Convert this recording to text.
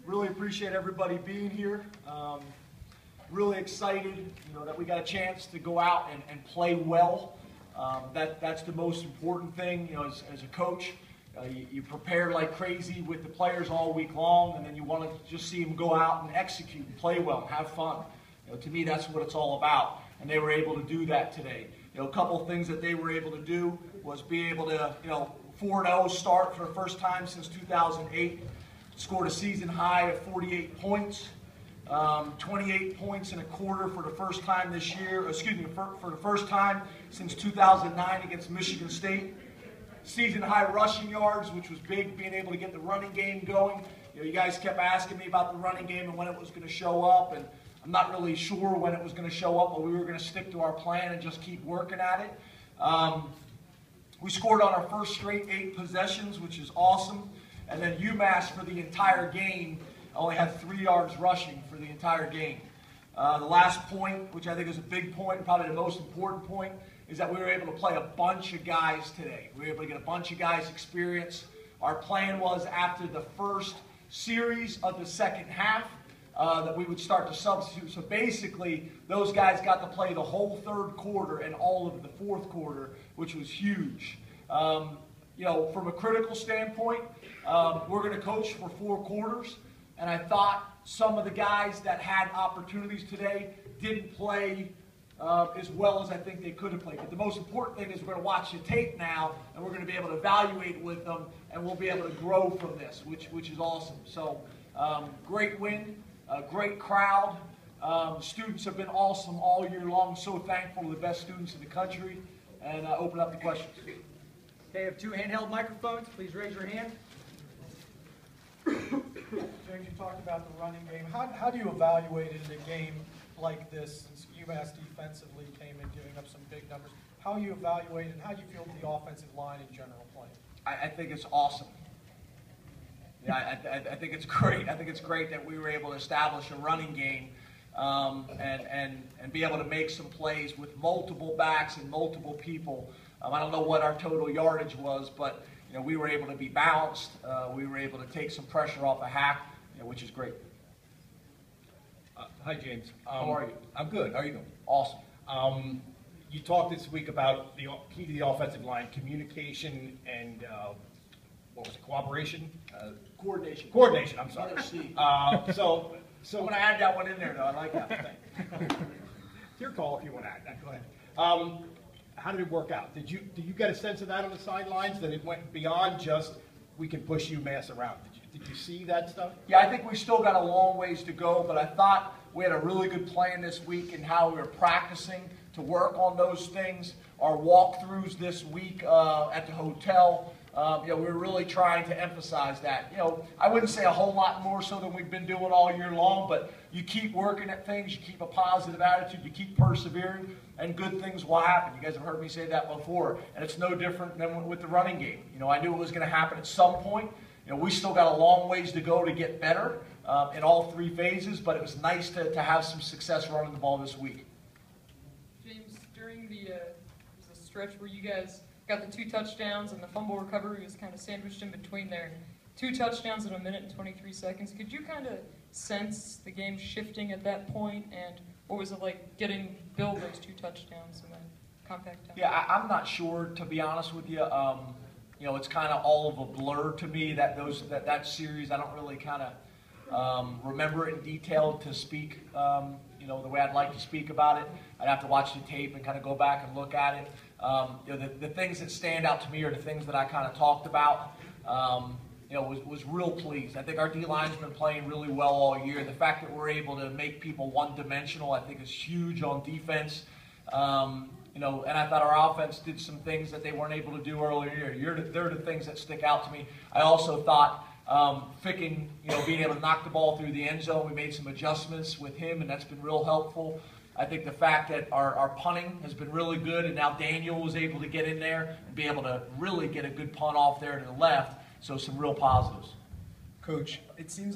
Really appreciate everybody being here. Really excited, that we got a chance to go out and play well. That's the most important thing, as a coach. You prepare like crazy with the players all week long, and then you want to just see them go out and execute and play well and have fun. To me, that's what it's all about, and they were able to do that today. A couple of things that they were able to do was be able to, 4-0 start for the first time since 2008. Scored a season high of 48 points. 28 points in a quarter for the first time this year, for the first time since 2009 against Michigan State. Season high rushing yards, which was big, being able to get the running game going. You guys kept asking me about the running game and when it was going to show up, and I'm not really sure when it was going to show up, but we were going to stick to our plan and just keep working at it. We scored on our first straight 8 possessions, which is awesome. And then UMASS for the entire game only had 3 yards rushing for the entire game. The last point, which I think is a big point, probably the most important point, is that we were able to play a bunch of guys today. We were able to get a bunch of guys experience. Our plan was after the first series of the second half that we would start to substitute. So basically, those guys got to play the whole third quarter and all of the fourth quarter, which was huge. From a critical standpoint, we're going to coach for 4 quarters. And I thought some of the guys that had opportunities today didn't play as well as I think they could have played. But the most important thing is we're going to watch the tape now, and we're going to be able to evaluate with them, and we'll be able to grow from this, which is awesome. So great win, great crowd. Students have been awesome all year long. So thankful to the best students in the country. And open up the questions. Okay, I have 2 handheld microphones. Please raise your hand. James, you talked about the running game. How do you evaluate it in a game like this, since UMass defensively came in giving up some big numbers? How you evaluate it, and how do you feel the offensive line in general playing? I think it's awesome. Yeah, I think it's great. I think it's great that we were able to establish a running game and be able to make some plays with multiple backs and multiple people. I don't know what our total yardage was, but we were able to be balanced. We were able to take some pressure off a hack, which is great. Hi, James. How are you? I'm good. How are you doing? Awesome. You talked this week about the key to the offensive line, communication and what was it, cooperation? Coordination. Coordination, I'm sorry. So I'm going to add that one in there, though. I like that thing. It's your call if you want to add that. Go ahead. How did it work out? Did you get a sense of that on the sidelines, that it went beyond just we can push UMass around? Did you see that stuff? Yeah, I think we still got a long ways to go, but I thought we had a really good plan this week in how we were practicing to work on those things. Our walkthroughs this week at the hotel, we were really trying to emphasize that. I wouldn't say a whole lot more so than we've been doing all year long, but you keep working at things, you keep a positive attitude, you keep persevering, and good things will happen. You guys have heard me say that before, and it's no different than with the running game. I knew it was going to happen at some point. We still got a long ways to go to get better in all 3 phases, but it was nice to have some success running the ball this week. James, during the stretch where you guys got the 2 touchdowns and the fumble recovery was kind of sandwiched in between there, 2 touchdowns in 1 minute and 23 seconds, could you kind of sense the game shifting at that point, and what was it like getting Bill those 2 touchdowns in that compact time? Yeah, I'm not sure, to be honest with you. It's kind of all of a blur to me, that series. I don't really kind of remember it in detail to speak, the way I'd like to speak about it. I'd have to watch the tape and kind of go back and look at it. The things that stand out to me are the things that I kind of talked about. Was real pleased. I think our D-line's been playing really well all year. The fact that we're able to make people one-dimensional, I think, is huge on defense. And I thought our offense did some things that they weren't able to do earlier. They're the things that stick out to me. I also thought Ficking, being able to knock the ball through the end zone, we made some adjustments with him, and that's been real helpful. I think the fact that our punting has been really good, and now Daniel was able to get in there and be able to really get a good punt off there to the left, so some real positives. Coach, it seems like